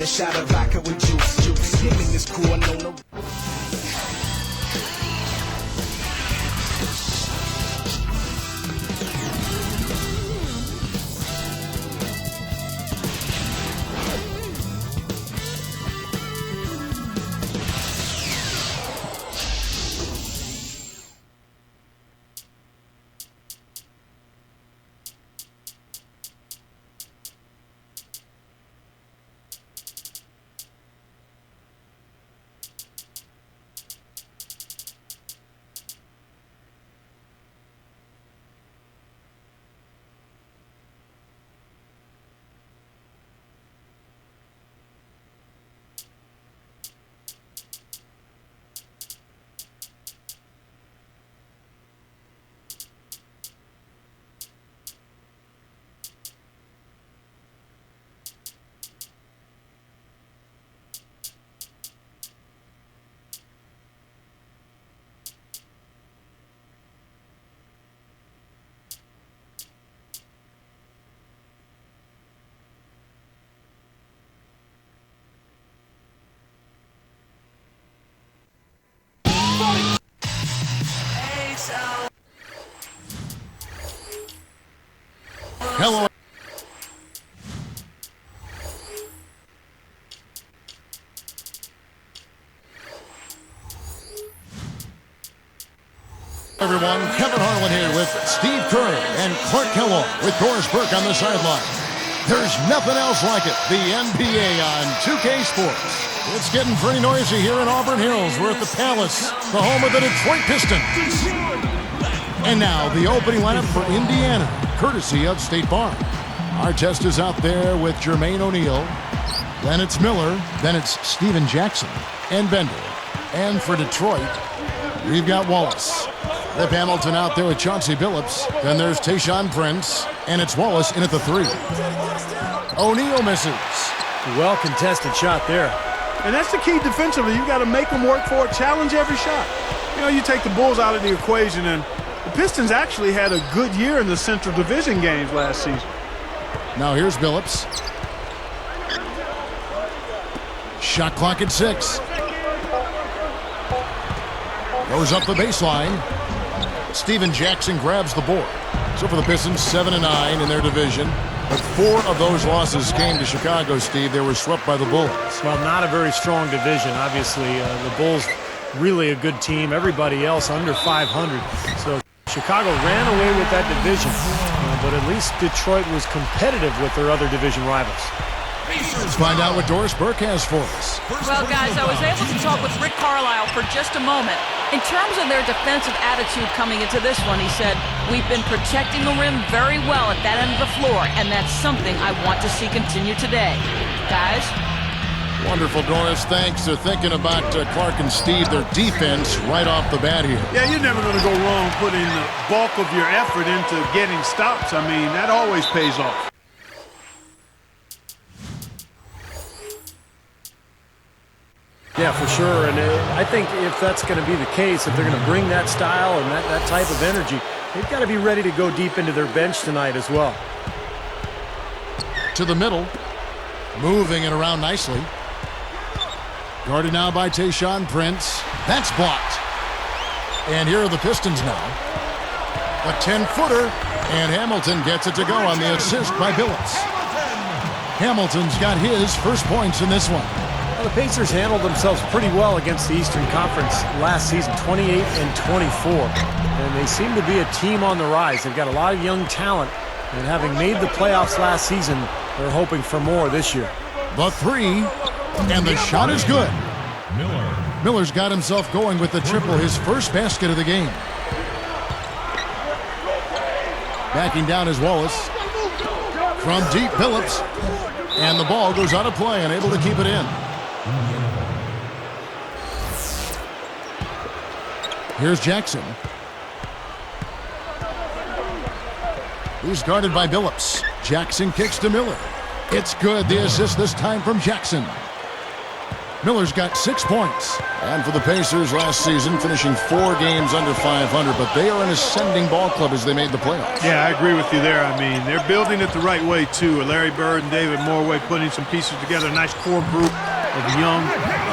A shot of vodka with juice. Skimming is cool, no. Hello. Everyone, Kevin Harlan here with Steve Kerr and Clark Kellogg with Doris Burke on the sideline. There's nothing else like it, the NBA on 2K Sports. It's getting pretty noisy here in Auburn Hills. We're at the Palace, the home of the Detroit Pistons. And now the opening lineup for Indiana, courtesy of State Farm. Artest is out there with Jermaine O'Neal. Then it's Miller. Then it's Steven Jackson and Bender. And for Detroit, we've got Wallace. Flip Hamilton out there with Chauncey Billups. Then there's Tayshaun Prince. And it's Wallace in at the 3. O'Neal misses. Well-contested shot there. And that's the key defensively. You got to make them work for it, challenge every shot. You know, you take the Bulls out of the equation, and the Pistons actually had a good year in the Central Division games last season. Now here's Billups. Shot clock at 6. Goes up the baseline. Steven Jackson grabs the board. So for the Pistons, 7-9 in their division. But 4 of those losses came to Chicago, Steve. They were swept by the Bulls. Well, not a very strong division. Obviously, the Bulls really a good team. Everybody else under 500. So Chicago ran away with that division. But at least Detroit was competitive with their other division rivals. Let's find out what Doris Burke has for us. Well, guys, I was able to talk with Rick Carlisle for just a moment. In terms of their defensive attitude coming into this one, he said, we've been protecting the rim very well at that end of the floor, and that's something I want to see continue today. Guys? Wonderful, Doris. Thanks. They're thinking about Clark and Steve, their defense, right off the bat here. Yeah, you're never going to go wrong putting the bulk of your effort into getting stops. I mean, that always pays off. Yeah, for sure. And I think if that's going to be the case, if they're going to bring that style and that type of energy, they've got to be ready to go deep into their bench tonight as well. To the middle. Moving it around nicely. Guarded now by Tayshaun Prince. That's blocked. And here are the Pistons now. A 10-footer. And Hamilton gets it to go on the assist by Billups. Hamilton's got his first points in this one. Well, the Pacers handled themselves pretty well against the Eastern Conference last season, 28-24. And they seem to be a team on the rise. They've got a lot of young talent. And having made the playoffs last season, they're hoping for more this year. The 3, and the shot is good. Miller's got himself going with the triple, his first basket of the game. Backing down is Wallace. From deep, Billups. And the ball goes out of play, and able to keep it in. Here's Jackson. He's guarded by Billups. Jackson kicks to Miller. It's good. The assist this time from Jackson. Miller's got 6 points. And for the Pacers last season, finishing 4 games under 500, but they are an ascending ball club as they made the playoffs. Yeah, I agree with you there. I mean, they're building it the right way, too. Larry Bird and David Morway putting some pieces together. A nice core group of young,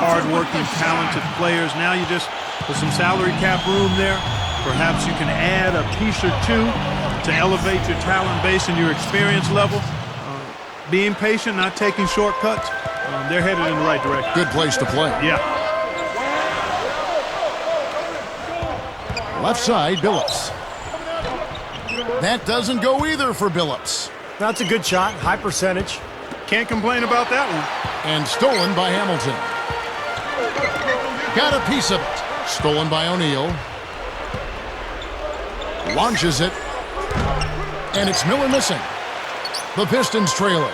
hard-working, talented players. Now you just put some salary cap room there. Perhaps you can add a piece or two to elevate your talent base and your experience level. Being patient, not taking shortcuts. They're headed in the right direction. Good place to play. Yeah. Left side, Billups. That doesn't go either for Billups. That's a good shot. High percentage. Can't complain about that one. And stolen by Hamilton. Got a piece of it. Stolen by O'Neal. Launches it. And it's Miller missing. The Pistons trailing.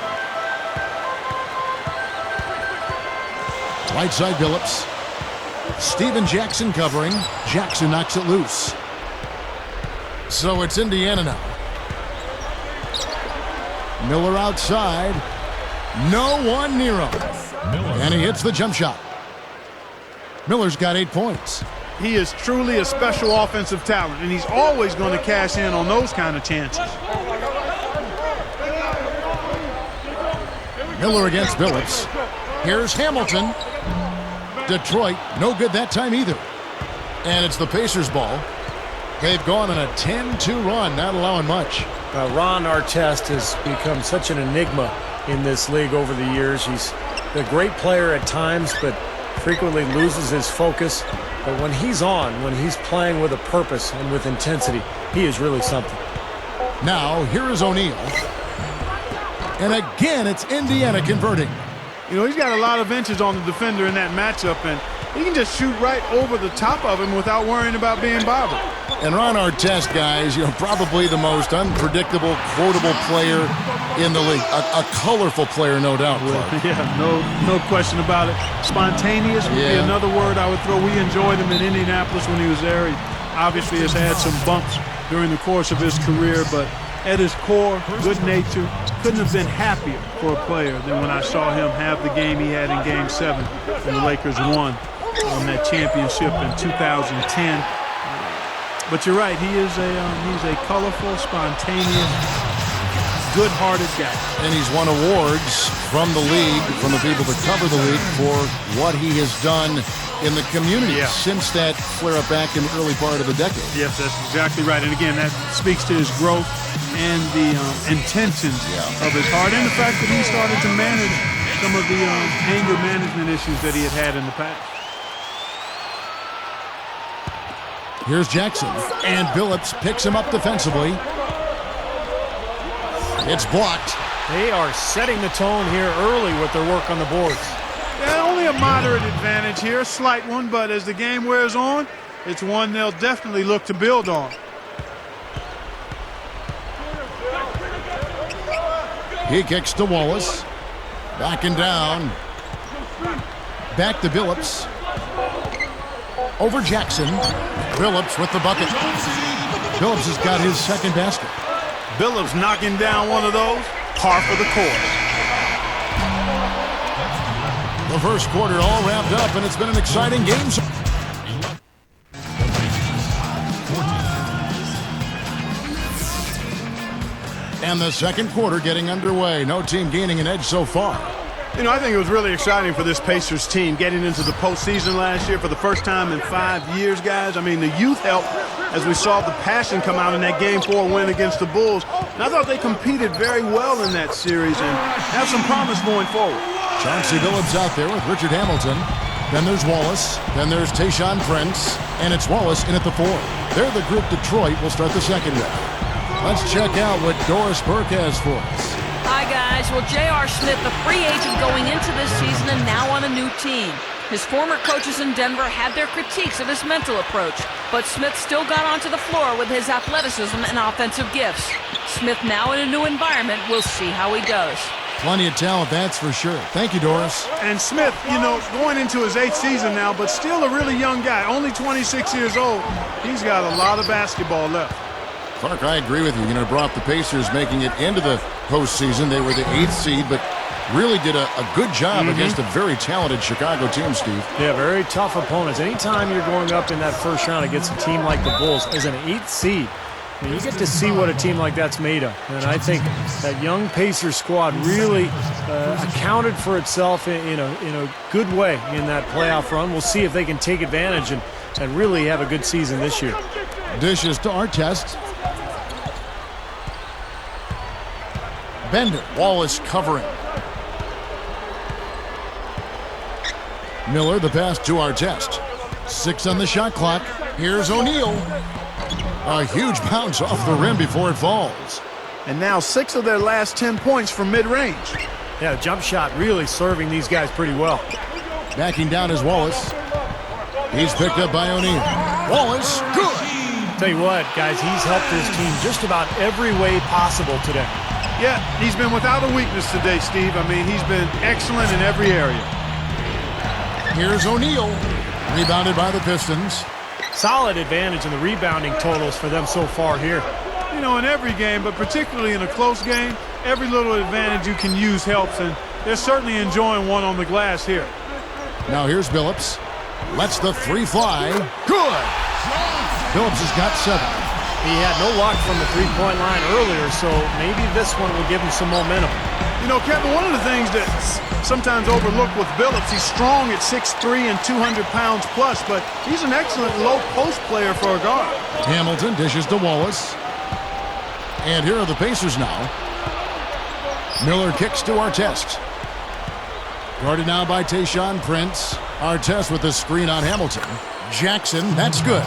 Right side, Billups. Steven Jackson covering. Jackson knocks it loose. So it's Indiana now. Miller outside. No one near him. And he hits the jump shot. Miller's got 8 points. He is truly a special offensive talent, and he's always going to cash in on those kind of chances. Miller against Billups. Here's Hamilton. Detroit, no good that time either. And it's the Pacers' ball. They've gone on a 10-2 run, not allowing much. Ron Artest has become such an enigma in this league over the years. He's a great player at times, but frequently loses his focus. But when he's on, when he's playing with a purpose and with intensity, he is really something. Now, here is O'Neal. And again, it's Indiana converting. You know, he's got a lot of inches on the defender in that matchup, and he can just shoot right over the top of him without worrying about being bothered. And Ron Artest, guys, probably the most unpredictable, quotable player in the league. A colorful player, no doubt, Clark. Yeah, no question about it. Spontaneous would be another word I would throw. We enjoyed him in Indianapolis when he was there. He obviously has had some bumps during the course of his career, but at his core, good nature. Couldn't have been happier for a player than when I saw him have the game he had in Game 7 when the Lakers won on that championship in 2010. But you're right, he's a colorful, spontaneous, good-hearted guy. And he's won awards from the league, from the people that cover the league, for what he has done in the community since that flare-up back in the early part of the decade. Yes, that's exactly right. And again, that speaks to his growth and the intentions of his heart, and the fact that he started to manage some of the anger management issues that he had in the past. Here's Jackson, and Billups picks him up defensively. It's blocked. They are setting the tone here early with their work on the boards. Yeah, only a moderate advantage here, a slight one, but as the game wears on, it's one they'll definitely look to build on. He kicks to Wallace. Backing down. Back to Billups. Over Jackson. Billups with the bucket. Billups has got his second basket. Billups knocking down one of those. Par for the course. The first quarter all wrapped up, and it's been an exciting game. And the second quarter getting underway. No team gaining an edge so far. You know, I think it was really exciting for this Pacers team getting into the postseason last year for the first time in 5 years, guys. I mean, the youth helped as we saw the passion come out in that Game 4 win against the Bulls. And I thought they competed very well in that series and have some promise going forward. Chauncey Billups out there with Richard Hamilton. Then there's Wallace. Then there's Tayshaun Prince. And it's Wallace in at the 4. They're the group Detroit will start the second with. Let's check out what Doris Burke has for us. Hi, guys. Well, J.R. Smith, a free agent going into this season and now on a new team. His former coaches in Denver had their critiques of his mental approach, but Smith still got onto the floor with his athleticism and offensive gifts. Smith now in a new environment. We'll see how he does. Plenty of talent, that's for sure. Thank you, Doris. And Smith, you know, going into his 8th season now, but still a really young guy, only 26 years old. He's got a lot of basketball left. Clark, I agree with you. Brought the Pacers making it into the postseason. They were the 8th seed, but really did a good job against a very talented Chicago team, Steve. Yeah, very tough opponents. Anytime you're going up in that first round against a team like the Bulls as an 8th seed, you get to see what a team like that's made of. And I think that young Pacers squad really accounted for itself in a good way in that playoff run. We'll see if they can take advantage and really have a good season this year. Dishes to Artest. Bender, Wallace covering. Miller, the pass to Artest. 6 on the shot clock. Here's O'Neal. A huge bounce off the rim before it falls. And now 6 of their last 10 points from mid-range. Yeah, the jump shot really serving these guys pretty well. Backing down is Wallace. He's picked up by O'Neal. Wallace, good. Tell you what, guys, he's helped his team just about every way possible today. Yeah, he's been without a weakness today, Steve. I mean, he's been excellent in every area. Here's O'Neal. Rebounded by the Pistons. Solid advantage in the rebounding totals for them so far here. You know, in every game, but particularly in a close game, every little advantage you can use helps, and they're certainly enjoying one on the glass here. Now here's Billups. Lets the 3 fly. Good. Billups has got 7. He had no luck from the three-point line earlier, so maybe this one will give him some momentum. You know, Kevin, one of the things that's sometimes overlooked with Billups, he's strong at 6'3" and 200 pounds plus, but he's an excellent low-post player for a guard. Hamilton dishes to Wallace. And here are the Pacers now. Miller kicks to Artest. Guarded now by Tayshaun Prince. Artest with the screen on Hamilton. Jackson, that's good.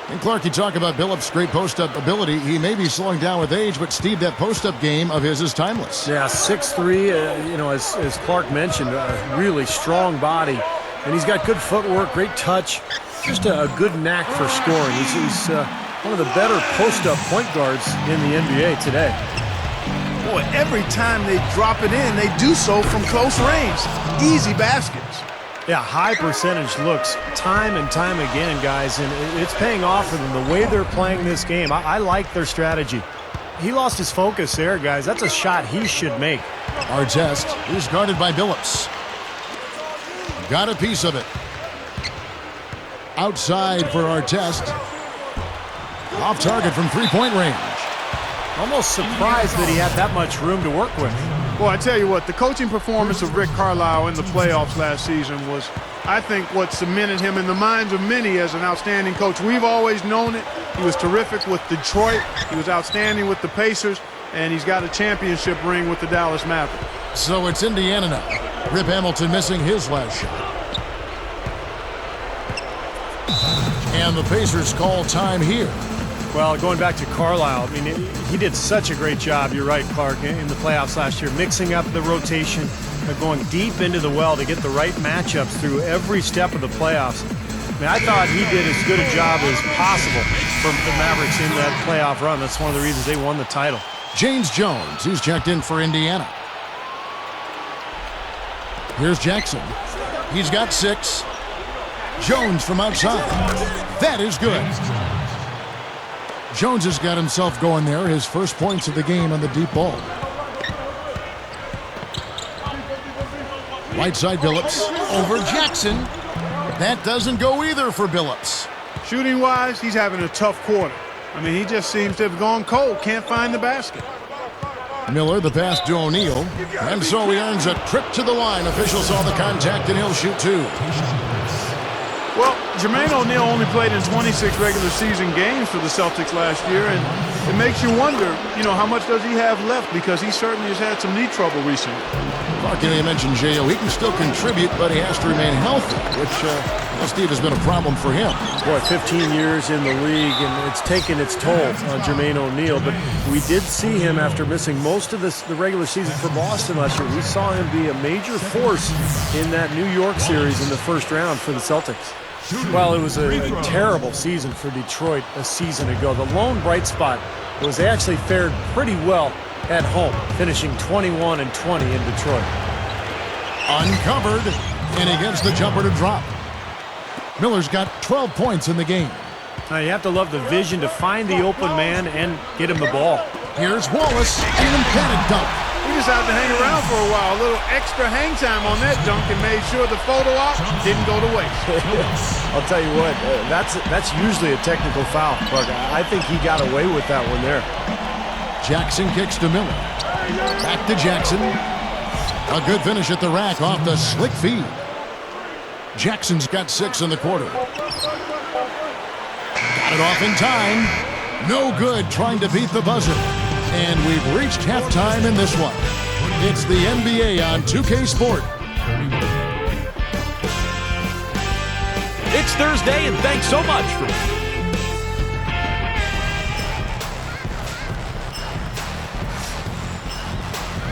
And Clark, you talk about Billups' great post-up ability. He may be slowing down with age, but Steve, that post-up game of his is timeless. Yeah, 6'3", you know, as Clark mentioned, a really strong body. And he's got good footwork, great touch, just a good knack for scoring. He's one of the better post-up point guards in the NBA today. Boy, every time they drop it in, they do so from close range. Easy baskets. Yeah, high percentage looks time and time again, guys, and it's paying off for them the way they're playing this game. I like their strategy. He lost his focus there, guys. That's a shot he should make. Artest is guarded by Billups. Got a piece of it. Outside for Artest. Off target from three-point range. Almost surprised that he had that much room to work with. Well, I tell you what, the coaching performance of Rick Carlisle in the playoffs last season was, I think, what cemented him in the minds of many as an outstanding coach. We've always known it. He was terrific with Detroit. He was outstanding with the Pacers. And he's got a championship ring with the Dallas Mavericks. So it's Indiana now. Rip Hamilton missing his last shot. And the Pacers call time here. Well, going back to Carlisle, I mean, he did such a great job, you're right, Clark, in the playoffs last year, mixing up the rotation, going deep into the well to get the right matchups through every step of the playoffs. I mean, I thought he did as good a job as possible for the Mavericks in that playoff run. That's one of the reasons they won the title. James Jones, who's checked in for Indiana. Here's Jackson. He's got 6. Jones from outside. That is good. Jones has got himself going there. His first points of the game on the deep ball. Right side Billups over Jackson. That doesn't go either for Billups. Shooting-wise, he's having a tough quarter. I mean, he just seems to have gone cold. Can't find the basket. Miller, the pass to O'Neal. And so he earns a trip to the line. Officials saw the contact, and he'll shoot 2. Well, Jermaine O'Neal only played in 26 regular season games for the Celtics last year, and it makes you wonder, you know, how much does he have left, because he certainly has had some knee trouble recently. Clark, you mentioned J.O. He can still contribute, but he has to remain healthy, which, Steve, has been a problem for him. Boy, 15 years in the league, and it's taken its toll on Jermaine O'Neal, but we did see him after missing most of the regular season for Boston last year. We saw him be a major force in that New York series in the first round for the Celtics. Well, it was a terrible season for Detroit a season ago. The lone bright spot was they actually fared pretty well at home, finishing 21-20 in Detroit. Uncovered, and he gets the jumper to drop. Miller's got 12 points in the game. Now, you have to love the vision to find the open man and get him the ball. Here's Wallace, and an emphatic dunk. He decided to hang around for a while. A little extra hang time on that dunk and made sure the photo op didn't go to waste. I'll tell you what, that's usually a technical foul, but I think he got away with that one there. Jackson kicks to Miller. Back to Jackson. A good finish at the rack off the slick feed. Jackson's got 6 in the quarter. Got it off in time. No good trying to beat the buzzer. And we've reached halftime in this one. It's the NBA on 2K Sport. It's Thursday, and thanks so much for...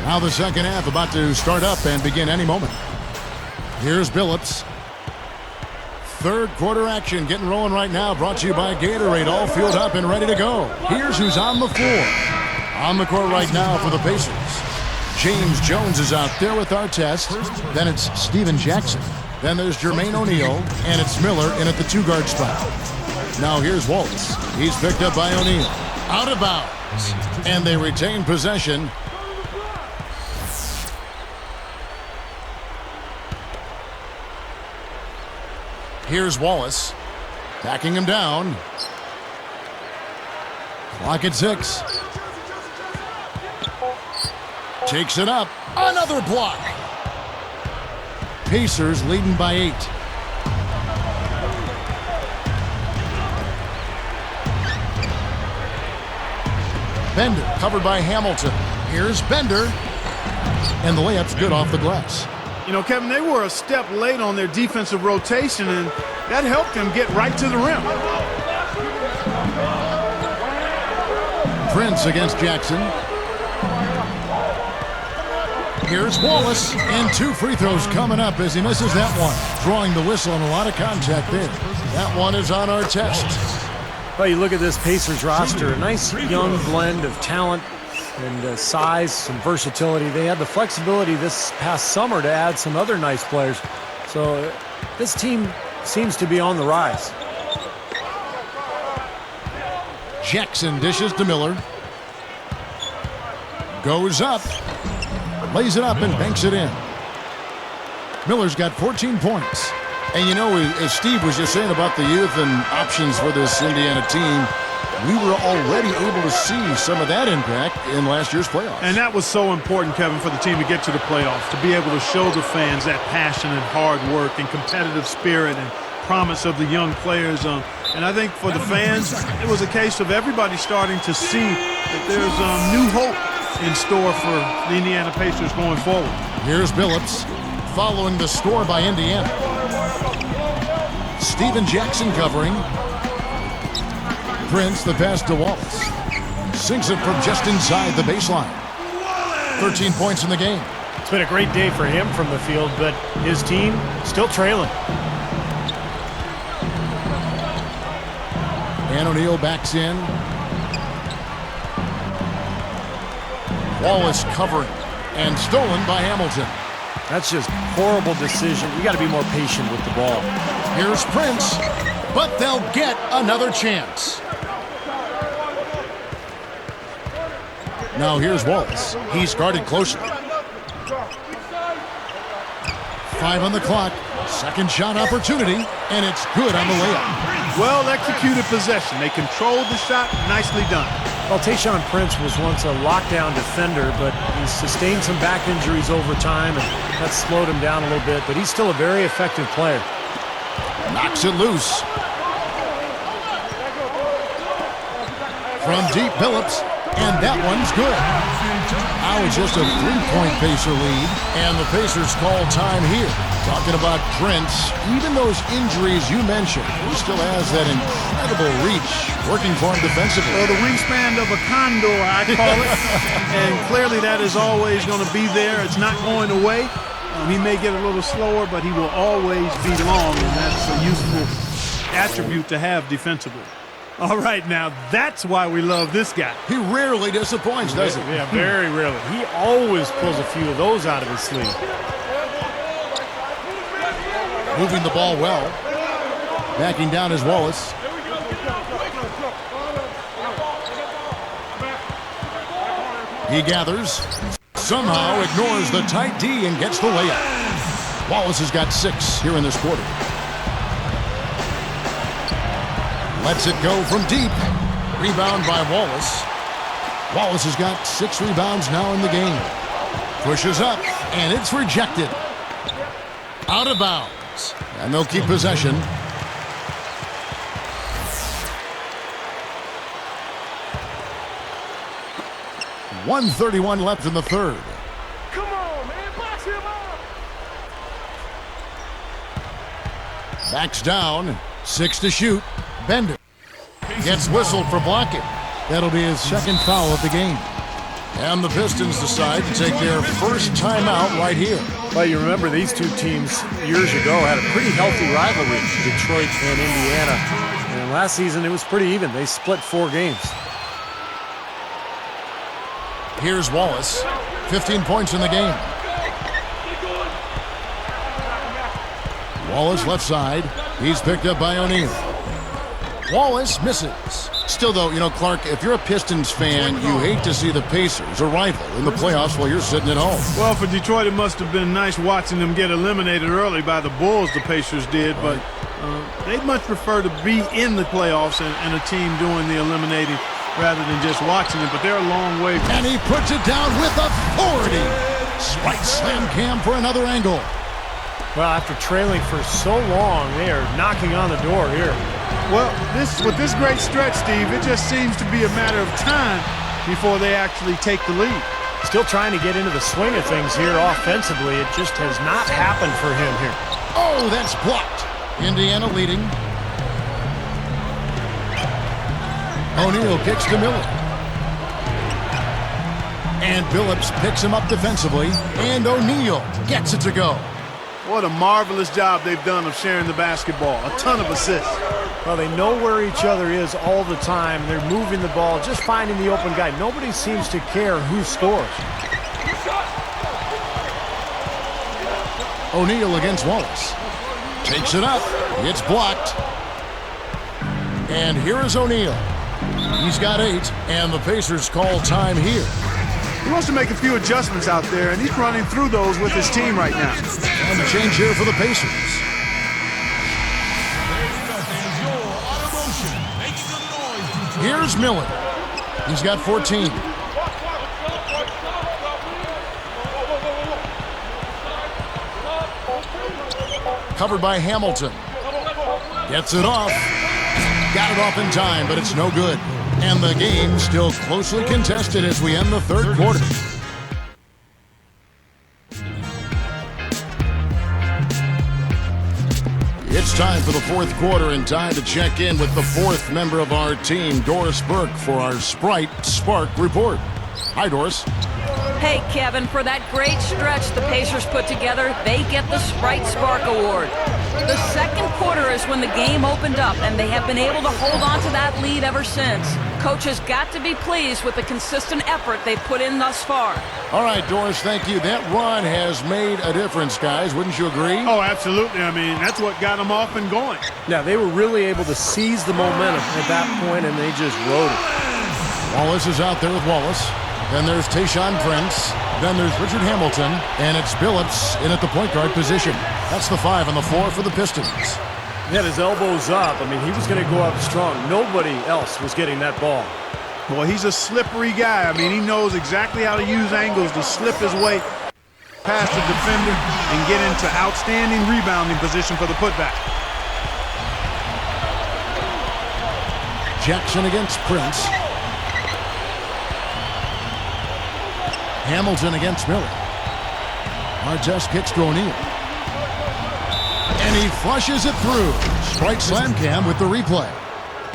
Now the second half about to start up and begin any moment. Here's Billups. Third quarter action getting rolling right now, brought to you by Gatorade, all fueled up and ready to go. Here's who's on the floor. On the court right now for the Pacers. James Jones is out there with Artest. Then it's Steven Jackson. Then there's Jermaine O'Neal, and it's Miller in at the 2-guard spot. Now here's Wallace. He's picked up by O'Neal. Out of bounds. And they retain possession. Here's Wallace. Backing him down. Clock at 6. Takes it up. Another block. Pacers leading by 8. Bender covered by Hamilton. Here's Bender. And the layup's good off the glass. You know, Kevin, they were a step late on their defensive rotation, and that helped them get right to the rim. Prince against Jackson. Here's Wallace, and 2 free throws coming up as he misses that one. Drawing the whistle and a lot of contact there. That one is on our test. Well, you look at this Pacers roster, a nice young blend of talent and size, some versatility. They had the flexibility this past summer to add some other nice players. So this team seems to be on the rise. Jackson dishes to Miller. Goes up. Lays it up and banks it in. Miller's got 14 points. And you know, as Steve was just saying about the youth and options for this Indiana team, we were already able to see some of that impact in last year's playoffs. And that was so important, Kevin, for the team to get to the playoffs, to be able to show the fans that passion and hard work and competitive spirit and promise of the young players. And I think for the fans, it was a case of everybody starting to see that there's new hope in store for the Indiana Pacers going forward. Here's Billups following the score by Indiana. Steven Jackson covering. Prince, the pass to Wallace. Sinks it from just inside the baseline. 13 points in the game. It's been a great day for him from the field, but his team still trailing. And O'Neal backs in. Wallace covering and stolen by Hamilton. That's just horrible decision. You got to be more patient with the ball. Here's Prince, but they'll get another chance. Now here's Wallace. He's guarded closely. 5 on the clock. Second shot opportunity, and it's good on the layup. Well-executed possession. They controlled the shot. Nicely done. Well, Tayshaun Prince was once a lockdown defender, but he's sustained some back injuries over time, and that slowed him down a little bit, but he's still a very effective player. Knocks it loose. From deep, Billups, and that one's good. Now it's just a 3-point Pacer lead, and the Pacers call time here. Talking about Prince, even those injuries you mentioned, he still has that incredible reach working for him defensively. Well, the wingspan of a condor, I call it, and clearly that is always going to be there. It's not going away. He may get a little slower, but he will always be long, and that's a useful attribute to have defensively. All right, now that's why we love this guy. He rarely disappoints, does he? Yeah, very rarely. He always pulls a few of those out of his sleeve. Moving the ball well. Backing down is Wallace. He gathers. somehow ignores the tight D and gets the layup. Wallace has got 6 here in this quarter. Lets it go from deep. Rebound by Wallace. Wallace has got 6 rebounds now in the game. Pushes up, and it's rejected. Out of bounds. And they'll keep possession. .131 left in the third. Come on, man. Box him up. Backs down. 6 to shoot. Bender gets whistled for blocking. That'll be his second foul of the game. And the Pistons decide to take their first timeout right here. Well, you remember these two teams years ago had a pretty healthy rivalry, Detroit and Indiana. And last season it was pretty even. They split 4 games. Here's Wallace. 15 points in the game. Wallace left side. He's picked up by O'Neal. Wallace misses. Still, though, Clark, if you're a Pistons fan, you hate to see the Pacers, a rival, in the playoffs while you're sitting at home. Well, for Detroit, it must have been nice watching them get eliminated early by the Bulls, the Pacers did, but they'd much prefer to be in the playoffs and a team doing the eliminating rather than just watching it, but they're a long way. And he puts it down with authority. Sprite slam cam for another angle. Well, after trailing for so long, they are knocking on the door here. Well, with this great stretch, Steve, it just seems to be a matter of time before they actually take the lead. Still trying to get into the swing of things here offensively. It just has not happened for him here. Oh, that's blocked. Indiana leading. O'Neal kicks to Miller. And Billups picks him up defensively. And O'Neal gets it to go. What a marvelous job they've done of sharing the basketball. A ton of assists. Well, they know where each other is all the time. They're moving the ball, just finding the open guy. Nobody seems to care who scores. O'Neal against Wallace. Takes it up. It's blocked. And here is O'Neal. He's got 8, and the Pacers call time here. He wants to make a few adjustments out there, and he's running through those with his team right now. And the change here for the Pacers. Here's Miller. He's got 14. Covered by Hamilton. Gets it off. Got it off in time, but it's no good. And the game still closely contested as we end the third quarter. It's time for the fourth quarter and time to check in with the 4th member of our team, Doris Burke, for our Sprite Spark Report. Hi, Doris. Hey, Kevin, for that great stretch the Pacers put together, they get the Sprite Spark Award. The second quarter is when the game opened up, and they have been able to hold on to that lead ever since. Coach has got to be pleased with the consistent effort they've put in thus far. All right, Doris, thank you. That run has made a difference, guys. Wouldn't you agree? Oh, absolutely. I mean, that's what got them off and going. Yeah, they were really able to seize the momentum at that point, and they just rode it. Wallace is out there with Wallace. Then there's Tayshaun Prince. Then there's Richard Hamilton. And it's Billups in at the point guard position. That's the 5 on the floor for the Pistons. He had his elbows up. I mean, he was going to go up strong. Nobody else was getting that ball. Well, he's a slippery guy. I mean, he knows exactly how to use angles to slip his way past the defender and get into outstanding rebounding position for the putback. Jackson against Prince. Hamilton against Miller. Artest kicks to O'Neal. And he flushes it through. Sprite slam cam with the replay.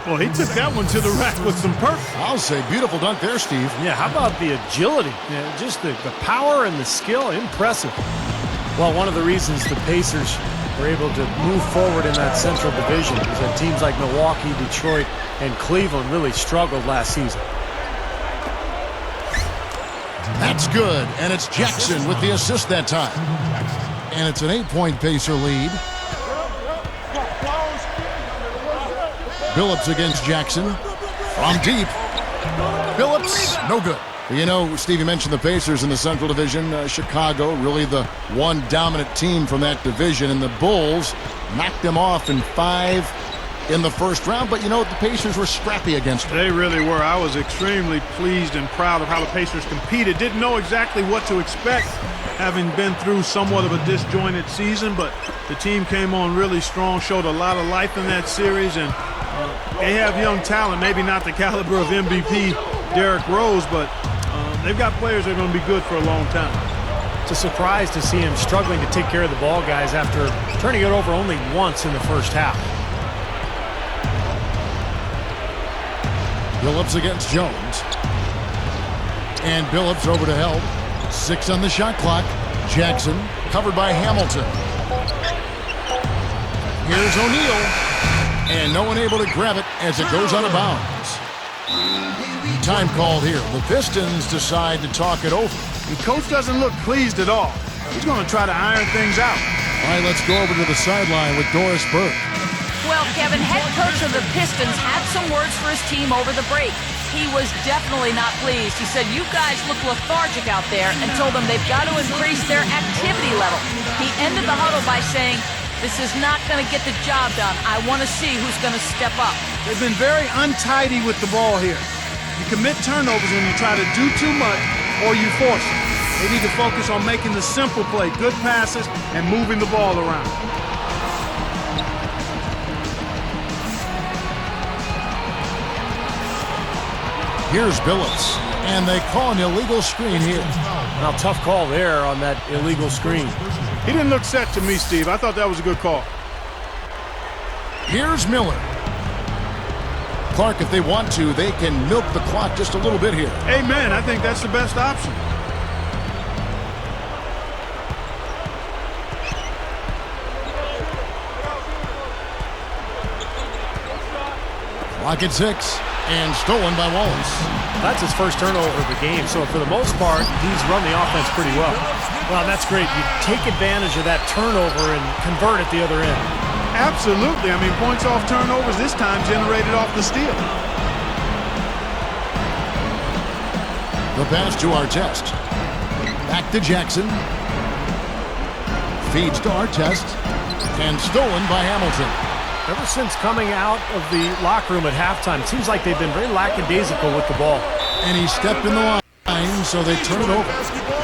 Well, he took that one to the rack with some purpose. I'll say beautiful dunk there, Steve. Yeah, how about the agility? Yeah, just the power and the skill, impressive. Well, one of the reasons the Pacers were able to move forward in that Central Division is that teams like Milwaukee, Detroit, and Cleveland really struggled last season. That's good, and it's Jackson with the assist that time. And it's an 8-point Pacer lead. Billups against Jackson. From deep. Billups, no good. You know, Steve, you mentioned the Pacers in the Central Division. Chicago, really the one dominant team from that division. And the Bulls knocked them off in 5 in the first round. But, you know, the Pacers were scrappy against them. They really were. I was extremely pleased and proud of how the Pacers competed. Didn't know exactly what to expect, having been through somewhat of a disjointed season. But the team came on really strong, showed a lot of life in that series. And they have young talent, maybe not the caliber of MVP Derrick Rose, but they've got players that are going to be good for a long time. It's a surprise to see him struggling to take care of the ball, guys, after turning it over only once in the first half. Billups against Jones. And Billups over to help. 6 on the shot clock. Jackson covered by Hamilton. Here's O'Neal. And no one able to grab it as it goes out of bounds. Time called here. The Pistons decide to talk it over. The coach doesn't look pleased at all. He's going to try to iron things out. All right, let's go over to the sideline with Doris Burke. Well, Kevin, head coach of the Pistons had some words for his team over the break. He was definitely not pleased. He said, you guys look lethargic out there, and told them they've got to increase their activity level. He ended the huddle by saying, this is not going to get the job done. I want to see who's going to step up. They've been very untidy with the ball here. You commit turnovers when you try to do too much or you force it. They need to focus on making the simple play, good passes, and moving the ball around. Here's Billups, and they call an illegal screen here. Now, tough call there on that illegal screen. He didn't look set to me, Steve. I thought that was a good call. Here's Miller. Clark, if they want to, they can milk the clock just a little bit here. Amen. I think that's the best option. Clock at 6, and stolen by Wallace. That's his first turnover of the game, so for the most part, he's run the offense pretty well. Well, that's great. You take advantage of that turnover and convert at the other end. Absolutely. I mean, points off turnovers this time generated off the steal. The pass to Artest. Back to Jackson. Feeds to Artest. And stolen by Hamilton. Ever since coming out of the locker room at halftime, it seems like they've been very lackadaisical with the ball. And he stepped in the line, so they turn it over.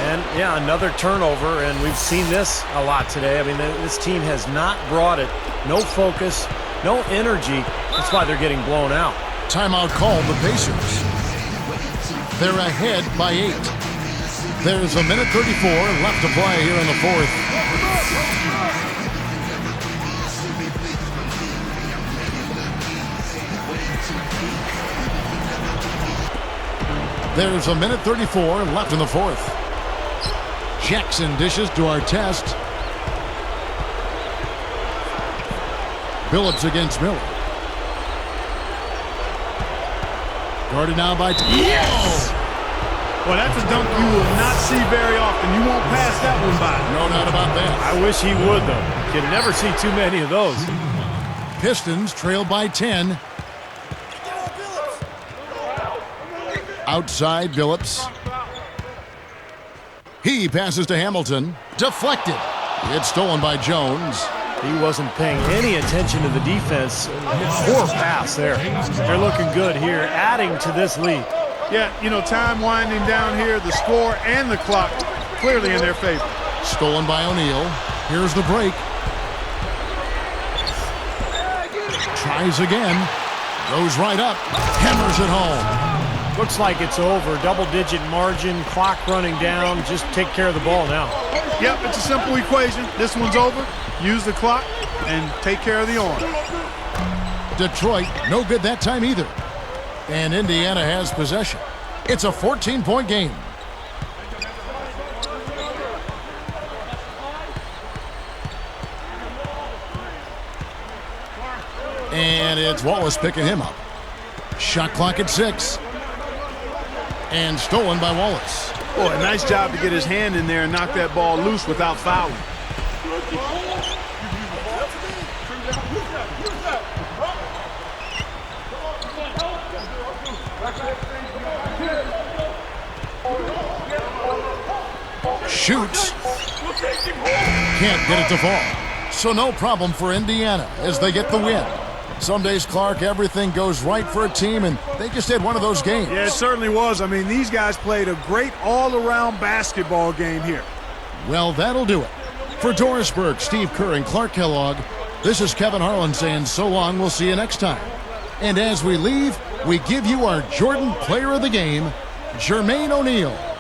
And, yeah, another turnover, and we've seen this a lot today. I mean, this team has not brought it. No focus, no energy. That's why they're getting blown out. Timeout called the Pacers. They're ahead by 8. There's a minute 34 left to play here in the fourth. There's a minute 34 left in the fourth. Jackson dishes to Artest. Billups against Miller. Guarded now by... Yes! Well, that's a dunk you will not see very often. You won't pass that one by. No doubt about that. I wish he would, though. You can never see too many of those. Pistons trail by 10. Outside, Billups. He passes to Hamilton. Deflected. It's stolen by Jones. He wasn't paying any attention to the defense. Poor pass there. They're looking good here, adding to this lead. Yeah, you know, time winding down here, the score and the clock clearly in their favor. Stolen by O'Neal. Here's the break. Tries again. Goes right up. Hammers it home. Looks like it's over. Double-digit margin, clock running down. Just take care of the ball now. Yep, it's a simple equation. This one's over. Use the clock and take care of the arm. Detroit, no good that time either. And Indiana has possession. It's a 14-point game. And it's Wallace picking him up. Shot clock at 6. And stolen by Wallace. Boy, a nice job to get his hand in there and knock that ball loose without fouling. Shoots. Can't get it to fall. So no problem for Indiana as they get the win. Some days, Clark, everything goes right for a team, and they just had one of those games. Yeah, it certainly was. I mean, these guys played a great all-around basketball game here. Well, that'll do it. For Doris Burke, Steve Kerr, and Clark Kellogg, this is Kevin Harlan saying so long. We'll see you next time. And as we leave, we give you our Jordan Player of the Game, Jermaine O'Neal.